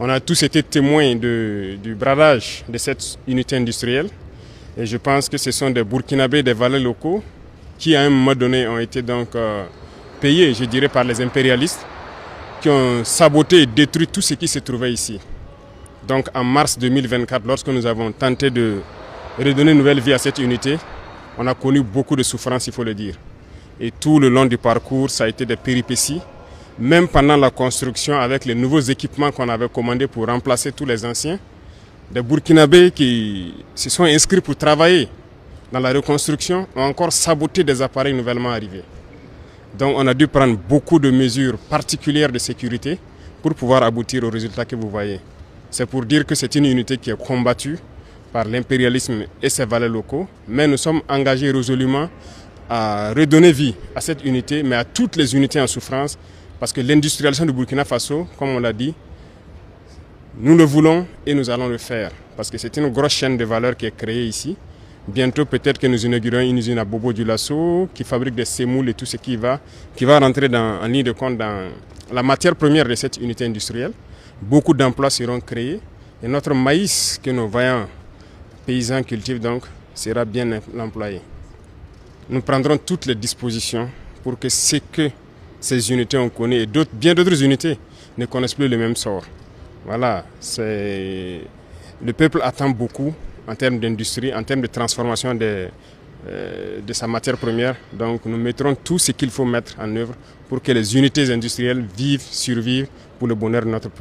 On a tous été témoins du bradage de cette unité industrielle. Et je pense que ce sont des Burkinabés, des valets locaux, qui à un moment donné ont été donc payés, je dirais, par les impérialistes, qui ont saboté et détruit tout ce qui se trouvait ici. Donc en mars 2024, lorsque nous avons tenté de redonner une nouvelle vie à cette unité, on a connu beaucoup de souffrances, il faut le dire. Et tout le long du parcours, ça a été des péripéties. Même pendant la construction, avec les nouveaux équipements qu'on avait commandés pour remplacer tous les anciens, des Burkinabés qui se sont inscrits pour travailler dans la reconstruction ont encore saboté des appareils nouvellement arrivés. Donc on a dû prendre beaucoup de mesures particulières de sécurité pour pouvoir aboutir au résultat que vous voyez. C'est pour dire que c'est une unité qui est combattue par l'impérialisme et ses valets locaux, mais nous sommes engagés résolument à redonner vie à cette unité, mais à toutes les unités en souffrance, parce que l'industrialisation du Burkina Faso, comme on l'a dit, nous le voulons et nous allons le faire, parce que c'est une grosse chaîne de valeur qui est créée ici. Bientôt, peut-être que nous inaugurons une usine à Bobo Dioulasso qui fabrique des semoules et tout ce qui va rentrer en ligne de compte dans la matière première de cette unité industrielle. Beaucoup d'emplois seront créés et notre maïs que nos vaillants paysans cultivent donc sera bien employé. Nous prendrons toutes les dispositions pour que ce que ces unités ont connu et bien d'autres unités ne connaissent plus le même sort. Voilà, le peuple attend beaucoup en termes d'industrie, en termes de transformation de sa matière première. Donc nous mettrons tout ce qu'il faut mettre en œuvre pour que les unités industrielles survivent pour le bonheur de notre peuple.